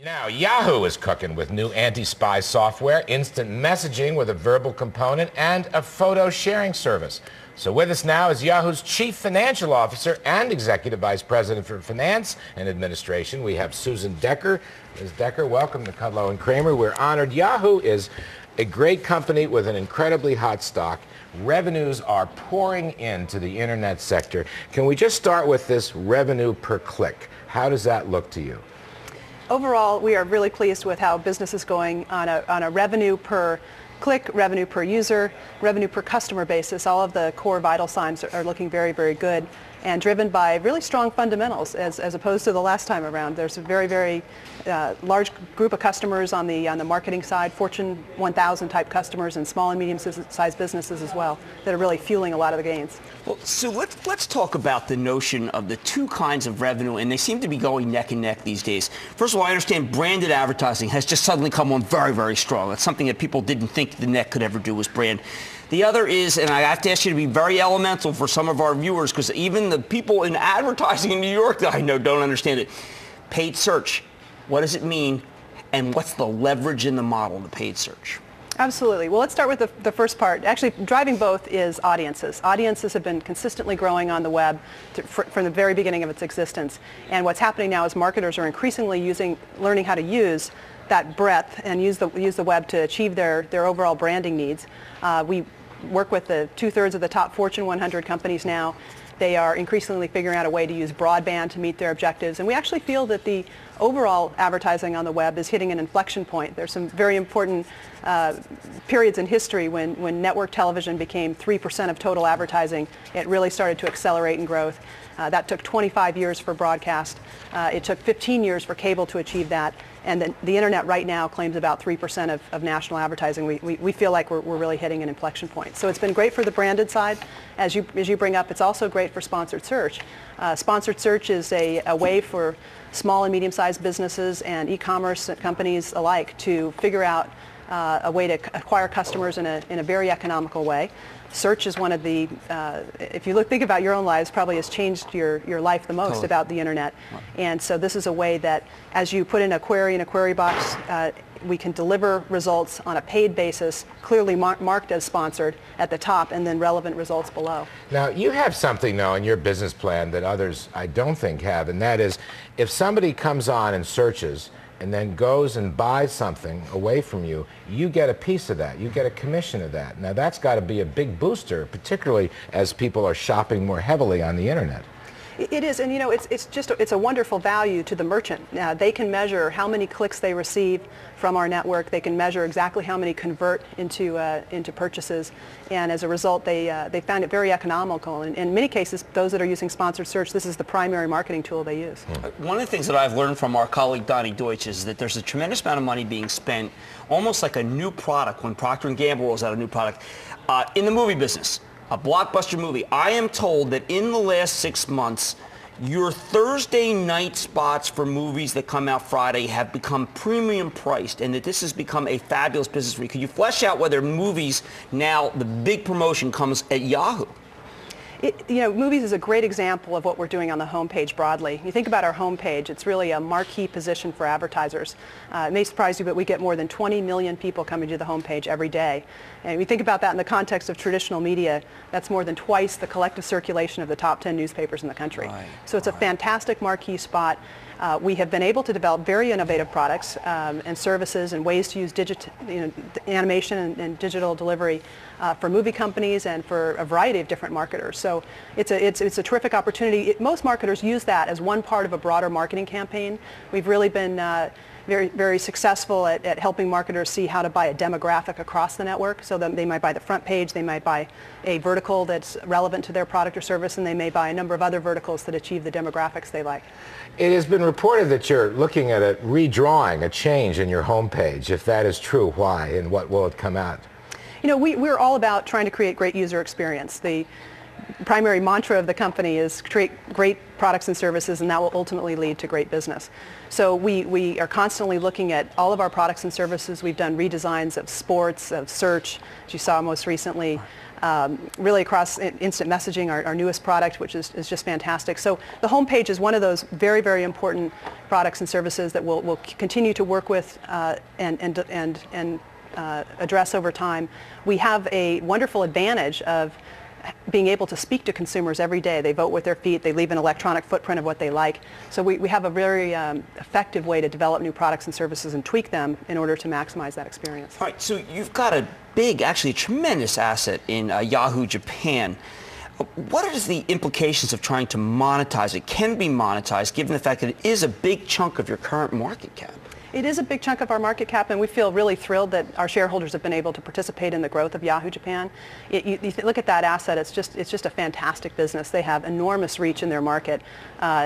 Now, Yahoo is cooking with new anti-spy software, instant messaging with a verbal component, and a photo sharing service. So with us now is Yahoo's Chief Financial Officer and Executive Vice President for Finance and Administration. We have Susan Decker. Ms. Decker, welcome to Kudlow and Cramer. We're honored. Yahoo is a great company with an incredibly hot stock. Revenues are pouring into the internet sector. Can we just start with this revenue per click? How does that look to you? Overall, we are really pleased with how business is going on a revenue per click, revenue per user, revenue per customer basis. All of the core vital signs are looking very, very good and driven by really strong fundamentals as opposed to the last time around. There's a very, very large group of customers on the marketing side, Fortune 1000 type customers and small and medium-sized businesses as well that are really fueling a lot of the gains. Well, Sue, let's talk about the notion of the two kinds of revenue, and they seem to be going neck and neck these days. First of all, I understand branded advertising has just suddenly come on very, very strong. That's something that people didn't think the net could ever do was brand. The other is, and I have to ask you to be very elemental for some of our viewers, because even the people in advertising in New York that I know don't understand it. Paid search. What does it mean, and what's the leverage in the model to paid search? Absolutely. Well, let's start with the first part. Actually, driving both is audiences. Audiences have been consistently growing on the web from the very beginning of its existence. And what's happening now is marketers are increasingly learning how to use that breadth and use the web to achieve their overall branding needs. We work with the 2/3 of the top Fortune 100 companies now. They are increasingly figuring out a way to use broadband to meet their objectives. And we actually feel that the overall advertising on the web is hitting an inflection point. There's some very important periods in history when network television became 3% of total advertising. It really started to accelerate in growth. That took 25 years for broadcast. It took 15 years for cable to achieve that. And the internet right now claims about 3% of national advertising. We feel like we're really hitting an inflection point. So it's been great for the branded side. As you bring up, it's also great for sponsored search. Sponsored search is a way for small and medium-sized businesses and e-commerce companies alike to figure out a way to acquire customers in a very economical way. Search is one of the, if you think about your own lives, probably has changed your life the most totally. About the internet. And so this is a way that as you put in a query in a query box, we can deliver results on a paid basis, clearly marked as sponsored at the top, and then relevant results below. Now, you have something, though, in your business plan that others, I don't think, have, and that is if somebody comes on and searches and then goes and buys something away from you, you get a piece of that. You get a commission of that. Now, that's got to be a big booster, particularly as people are shopping more heavily on the internet. It is, and you know, it's a wonderful value to the merchant. They can measure how many clicks they receive from our network. They can measure exactly how many convert into purchases, and as a result, they found it very economical. And in many cases, those that are using sponsored search, this is the primary marketing tool they use. One of the things that I've learned from our colleague Donnie Deutsch is that there's a tremendous amount of money being spent, almost like a new product when Procter & Gamble rolls out a new product in the movie business. A blockbuster movie. I am told that in the last 6 months, your Thursday night spots for movies that come out Friday have become premium priced, and that this has become a fabulous business for you. Could you flesh out whether movies now, the big promotion comes at Yahoo? Movies is a great example of what we're doing on the homepage broadly. You think about our homepage, it's really a marquee position for advertisers. It may surprise you, but we get more than 20 million people coming to the homepage every day. And we think about that in the context of traditional media, that's more than twice the collective circulation of the top 10 newspapers in the country. So it's a fantastic marquee spot. We have been able to develop very innovative products and services and ways to use animation and digital delivery for movie companies and for a variety of different marketers. So it's a terrific opportunity. Most marketers use that as one part of a broader marketing campaign. We've really been very, very successful at helping marketers see how to buy a demographic across the network. So that they might buy the front page, they might buy a vertical that's relevant to their product or service, and they may buy a number of other verticals that achieve the demographics they like. It has been reported that you're looking at a redrawing, a change in your homepage. If that is true, why, and what will it come out? You know, we're all about trying to create great user experience. The primary mantra of the company is create great products and services, and that will ultimately lead to great business. So we are constantly looking at all of our products and services. We've done redesigns of sports, of search, as you saw most recently, really across instant messaging, our newest product, which is just fantastic. So the homepage is one of those very, very important products and services that we'll continue to work with and address over time. We have a wonderful advantage of being able to speak to consumers every day. They vote with their feet. They leave an electronic footprint of what they like. So we have a very effective way to develop new products and services and tweak them in order to maximize that experience. All right, so you've got a big, actually a tremendous asset in Yahoo Japan. What are the implications of trying to monetize it? Can be monetized given the fact that it is a big chunk of your current market cap? It is a big chunk of our market cap, and we feel really thrilled that our shareholders have been able to participate in the growth of Yahoo Japan. You look at that asset, it's just a fantastic business. They have enormous reach in their market.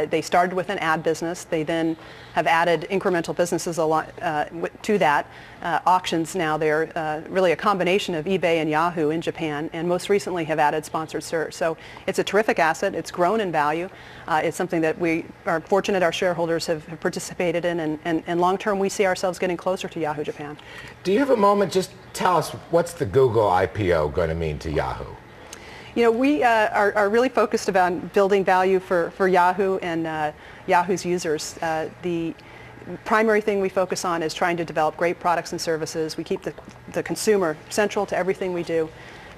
They started with an ad business. They then have added incremental businesses to that. Auctions now, they're really a combination of eBay and Yahoo in Japan, and most recently have added sponsored search. So it's a terrific asset. It's grown in value. It's something that we are fortunate our shareholders have participated in, and long term we see ourselves getting closer to Yahoo Japan. Do you have a moment? Just tell us, what's the Google IPO going to mean to Yahoo? You know, we are really focused about building value for Yahoo and Yahoo's users. The primary thing we focus on is trying to develop great products and services. We keep the consumer central to everything we do,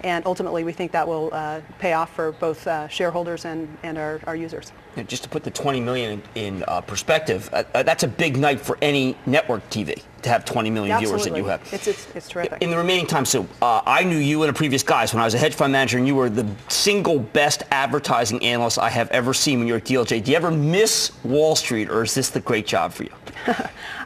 and ultimately we think that will pay off for both shareholders and our users. Yeah, just to put the 20 million in perspective, that's a big night for any network TV to have 20 million viewers that you have. It's terrific. In the remaining time, so I knew you and a previous guys when I was a hedge fund manager, and you were the single best advertising analyst I have ever seen when you were at DLJ. Do you ever miss Wall Street, or is this the great job for you?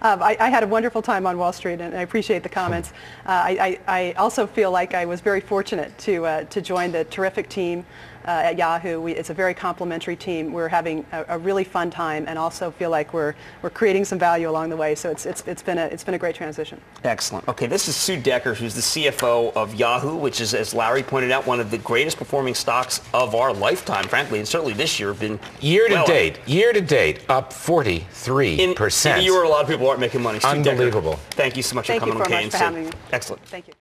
I had a wonderful time on Wall Street, and I appreciate the comments. I also feel like I was very fortunate to join the terrific team at Yahoo. It's a very complimentary team. We're having a really fun time, and also feel like we're creating some value along the way. So it's been a great transition. Excellent. Okay, this is Sue Decker, who's the CFO of Yahoo, which is, as Larry pointed out, one of the greatest performing stocks of our lifetime, frankly, and certainly this year have been year to date up 43%. In a year where a lot of people aren't making money. Sue Unbelievable. Decker, thank you so much for coming on Thank you very much for having me. Excellent. Thank you.